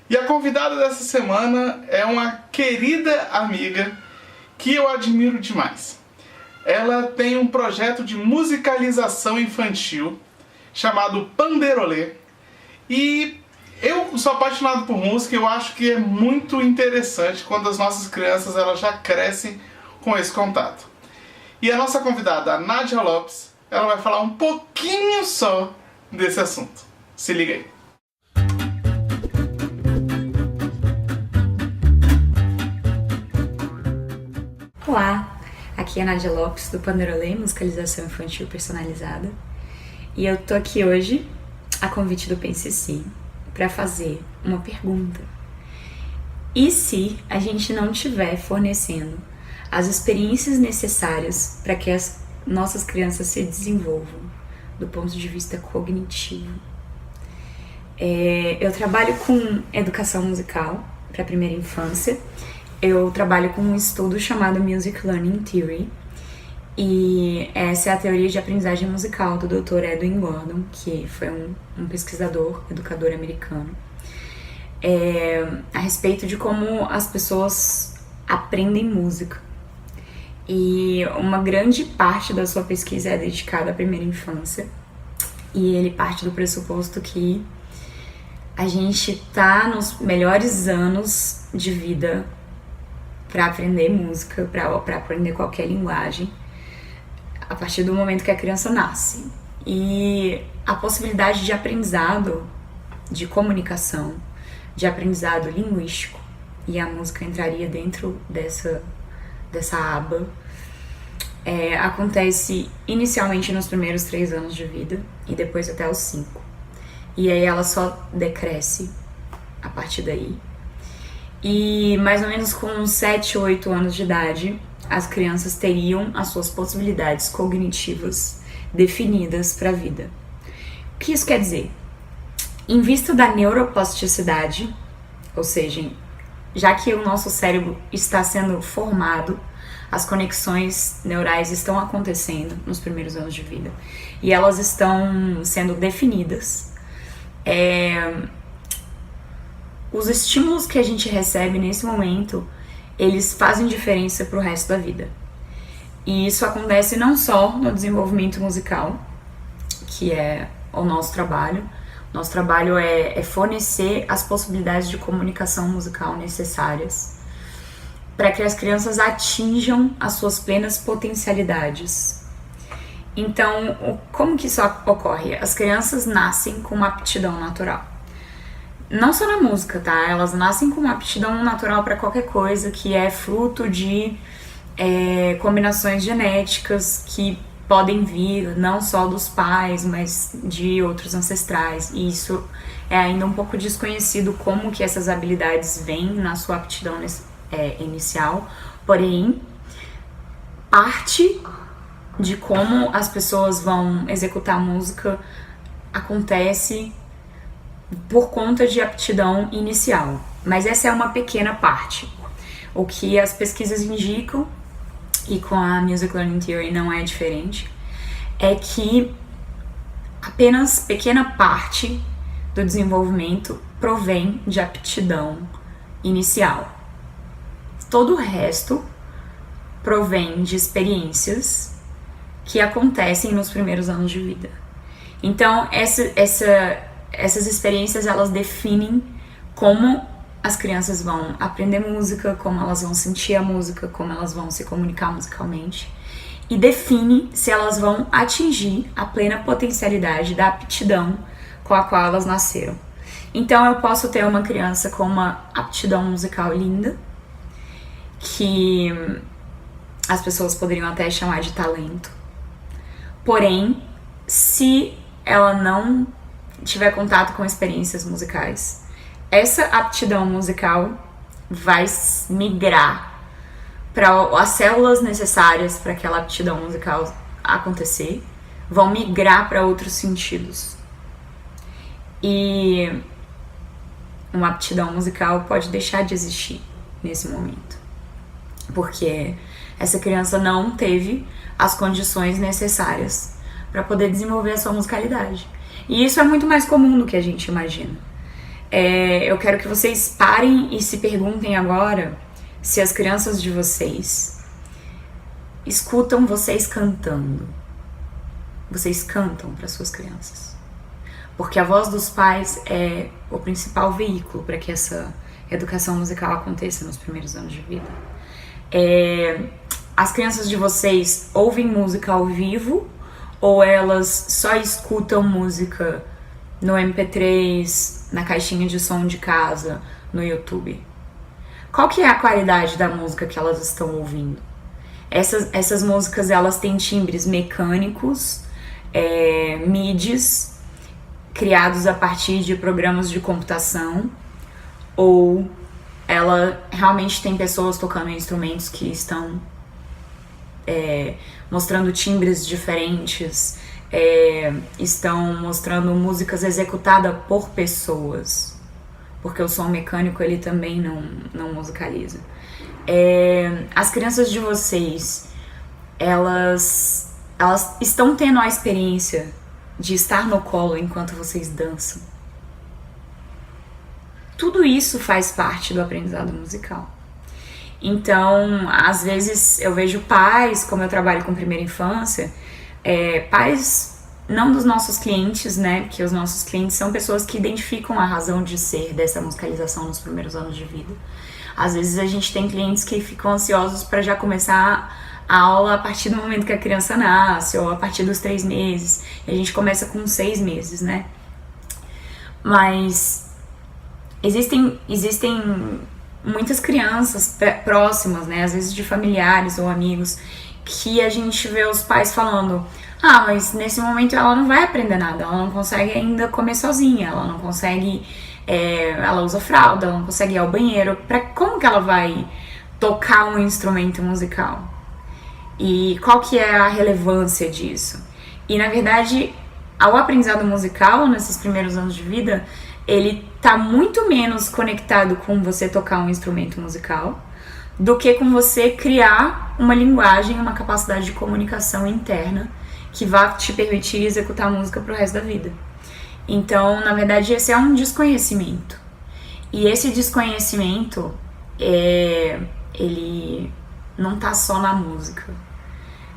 E a convidada dessa semana é uma querida amiga que eu admiro demais. Ela tem um projeto de musicalização infantil chamado Panderolê. E eu sou apaixonado por música e eu acho que é muito interessante quando as nossas crianças elas já crescem com esse contato. E a nossa convidada, a Nádia Lopes, ela vai falar um pouquinho só desse assunto. Se liga aí. Olá, aqui é a Nádia Lopes do Panderolê, musicalização infantil personalizada. E eu tô aqui hoje, a convite do PCC, para fazer uma pergunta. E se a gente não estiver fornecendo as experiências necessárias para que as nossas crianças se desenvolvam do ponto de vista cognitivo? Eu trabalho com educação musical para a primeira infância. Eu trabalho com um estudo chamado Music Learning Theory, e essa é a teoria de aprendizagem musical do Dr. Edwin Gordon, que foi um pesquisador, educador americano, a respeito de como as pessoas aprendem música. E uma grande parte da sua pesquisa é dedicada à primeira infância, e ele parte do pressuposto que a gente tá nos melhores anos de vida para aprender música, para aprender qualquer linguagem, a partir do momento que a criança nasce. E a possibilidade de aprendizado, de comunicação, de aprendizado linguístico, e a música entraria dentro dessa aba, acontece inicialmente nos primeiros 3 anos de vida e depois até os 5. E aí ela só decresce a partir daí. E mais ou menos com 7, 8 anos de idade, as crianças teriam as suas possibilidades cognitivas definidas para a vida. O que isso quer dizer? Em vista da neuroplasticidade, ou seja, já que o nosso cérebro está sendo formado, as conexões neurais estão acontecendo nos primeiros anos de vida e elas estão sendo definidas. Os estímulos que a gente recebe nesse momento, eles fazem diferença para o resto da vida. E isso acontece não só no desenvolvimento musical, que é o nosso trabalho. Nosso trabalho é fornecer as possibilidades de comunicação musical necessárias para que as crianças atinjam as suas plenas potencialidades. Então, como que isso ocorre? As crianças nascem com uma aptidão natural. Não só na música, tá? Elas nascem com uma aptidão natural para qualquer coisa, que é fruto de combinações genéticas que podem vir não só dos pais, mas de outros ancestrais. E isso é ainda um pouco desconhecido, como que essas habilidades vêm na sua aptidão inicial. Porém, parte de como as pessoas vão executar música acontece por conta de aptidão inicial, mas essa é uma pequena parte. O que as pesquisas indicam, e com a Music Learning Theory não é diferente, é que apenas pequena parte do desenvolvimento provém de aptidão inicial. Todo o resto provém de experiências que acontecem nos primeiros anos de vida. Então, essas experiências, elas definem como as crianças vão aprender música, como elas vão sentir a música, como elas vão se comunicar musicalmente, e define se elas vão atingir a plena potencialidade da aptidão com a qual elas nasceram. Então eu posso ter uma criança com uma aptidão musical linda, que as pessoas poderiam até chamar de talento. Porém, se ela não tiver contato com experiências musicais, essa aptidão musical vai migrar para as células necessárias para aquela aptidão musical acontecer, vão migrar para outros sentidos. E uma aptidão musical pode deixar de existir nesse momento, porque essa criança não teve as condições necessárias para poder desenvolver a sua musicalidade. E isso é muito mais comum do que a gente imagina. Eu quero que vocês parem e se perguntem agora se as crianças de vocês escutam vocês cantando. Vocês cantam para suas crianças. Porque a voz dos pais é o principal veículo para que essa educação musical aconteça nos primeiros anos de vida. As crianças de vocês ouvem música ao vivo ou elas só escutam música no MP3, na caixinha de som de casa, no YouTube? Qual que é a qualidade da música que elas estão ouvindo? Essas músicas, elas têm timbres mecânicos, MIDIs, criados a partir de programas de computação, ou ela realmente tem pessoas tocando instrumentos que estão mostrando timbres diferentes, estão mostrando músicas executadas por pessoas, porque o som mecânico ele também não musicaliza. As crianças de vocês, elas estão tendo a experiência de estar no colo enquanto vocês dançam. Tudo isso faz parte do aprendizado musical. Então, às vezes eu vejo pais, como eu trabalho com primeira infância, pais não dos nossos clientes, né? Porque os nossos clientes são pessoas que identificam a razão de ser dessa musicalização nos primeiros anos de vida. Às vezes a gente tem clientes que ficam ansiosos para já começar a aula a partir do momento que a criança nasce, ou a partir dos 3 meses. E a gente começa com 6 meses, né? Mas existem muitas crianças próximas, né? Às vezes de familiares ou amigos, que a gente vê os pais falando: mas nesse momento ela não vai aprender nada, ela não consegue ainda comer sozinha, ela não consegue, ela usa fralda, ela não consegue ir ao banheiro, como que ela vai tocar um instrumento musical? E qual que é a relevância disso? E na verdade, o aprendizado musical nesses primeiros anos de vida, ele tá muito menos conectado com você tocar um instrumento musical do que com você criar uma linguagem, uma capacidade de comunicação interna que vai te permitir executar música pro resto da vida. Então, na verdade, esse é um desconhecimento. E esse desconhecimento, ele não tá só na música.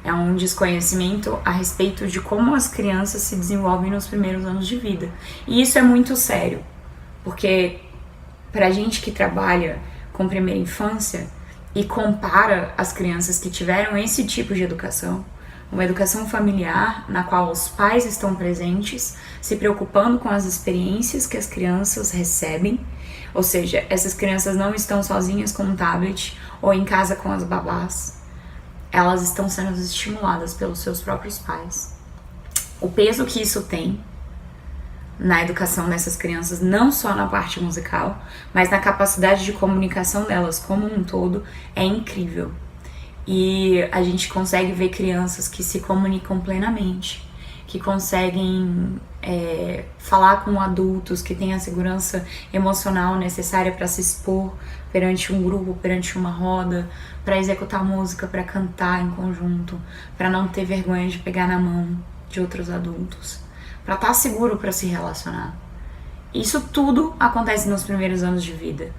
É um desconhecimento a respeito de como as crianças se desenvolvem nos primeiros anos de vida. E isso é muito sério, porque pra gente que trabalha com primeira infância e compara as crianças que tiveram esse tipo de educação, uma educação familiar na qual os pais estão presentes, se preocupando com as experiências que as crianças recebem, ou seja, essas crianças não estão sozinhas com um tablet ou em casa com as babás, elas estão sendo estimuladas pelos seus próprios pais. O peso que isso tem na educação dessas crianças, não só na parte musical, mas na capacidade de comunicação delas como um todo, é incrível. E a gente consegue ver crianças que se comunicam plenamente, que conseguem falar com adultos, que têm a segurança emocional necessária para se expor perante um grupo, perante uma roda, para executar música, para cantar em conjunto, para não ter vergonha de pegar na mão de outros adultos, para estar seguro para se relacionar. Isso tudo acontece nos primeiros anos de vida.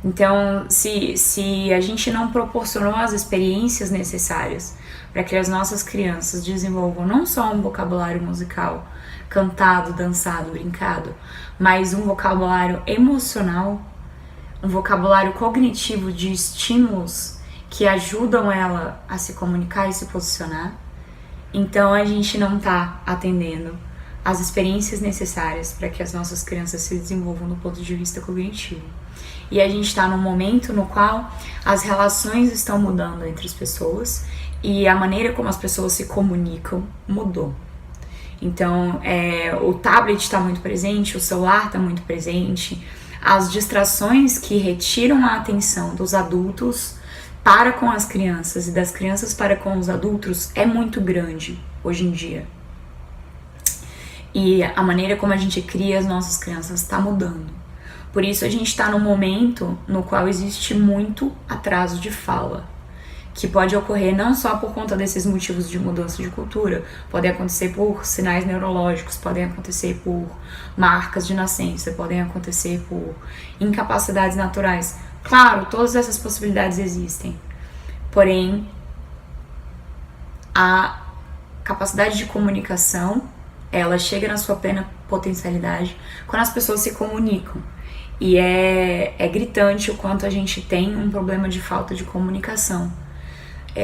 Então, se a gente não proporcionou as experiências necessárias para que as nossas crianças desenvolvam não só um vocabulário musical, cantado, dançado, brincado, mas um vocabulário emocional, um vocabulário cognitivo de estímulos que ajudam ela a se comunicar e se posicionar, então a gente não está atendendo as experiências necessárias para que as nossas crianças se desenvolvam do ponto de vista cognitivo. E a gente está num momento no qual as relações estão mudando entre as pessoas e a maneira como as pessoas se comunicam mudou. Então, o tablet está muito presente, o celular está muito presente, as distrações que retiram a atenção dos adultos para com as crianças e das crianças para com os adultos é muito grande hoje em dia. E a maneira como a gente cria as nossas crianças está mudando. Por isso a gente está num momento no qual existe muito atraso de fala. que pode ocorrer não só por conta desses motivos de mudança de cultura, podem acontecer por sinais neurológicos, podem acontecer por marcas de nascença, podem acontecer por incapacidades naturais. Claro, todas essas possibilidades existem, porém, a capacidade de comunicação, ela chega na sua plena potencialidade quando as pessoas se comunicam. E é gritante o quanto a gente tem um problema de falta de comunicação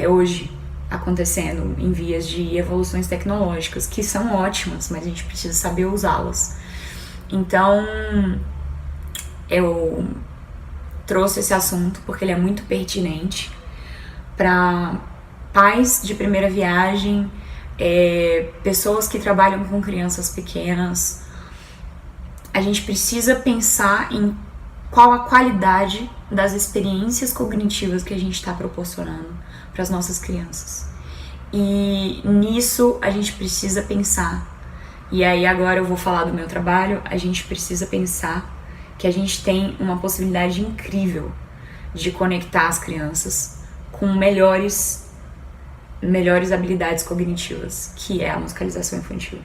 hoje acontecendo em vias de evoluções tecnológicas, que são ótimas, mas a gente precisa saber usá-las. Então, eu trouxe esse assunto porque ele é muito pertinente para pais de primeira viagem, pessoas que trabalham com crianças pequenas. A gente precisa pensar em qual a qualidade das experiências cognitivas que a gente está proporcionando para as nossas crianças. E nisso a gente precisa pensar. E aí agora eu vou falar do meu trabalho. A gente precisa pensar que a gente tem uma possibilidade incrível de conectar as crianças com melhores habilidades cognitivas, que é a musicalização infantil.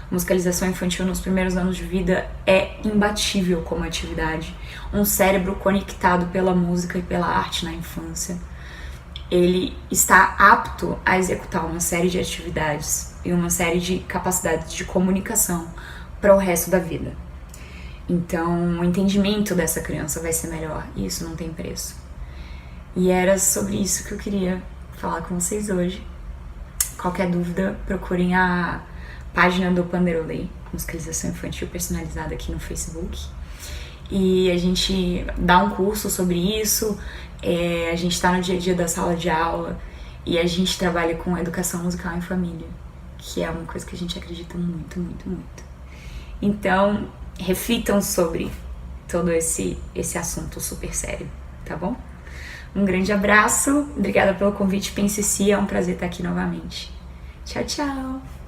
Musicalização infantil nos primeiros anos de vida é imbatível como atividade. Um cérebro conectado pela música e pela arte na infância, ele está apto a executar uma série de atividades e uma série de capacidades de comunicação para o resto da vida. Então, o entendimento dessa criança vai ser melhor e isso não tem preço. E era sobre isso que eu queria falar com vocês hoje. Qualquer dúvida, procurem a página do Panderolê, musicalização infantil personalizada aqui no Facebook. E a gente dá um curso sobre isso, a gente está no dia a dia da sala de aula e a gente trabalha com educação musical em família, que é uma coisa que a gente acredita muito, muito, muito. Então, reflitam sobre todo esse assunto super sério, tá bom? Um grande abraço, obrigada pelo convite, Pense Si, é um prazer estar aqui novamente. Tchau, tchau!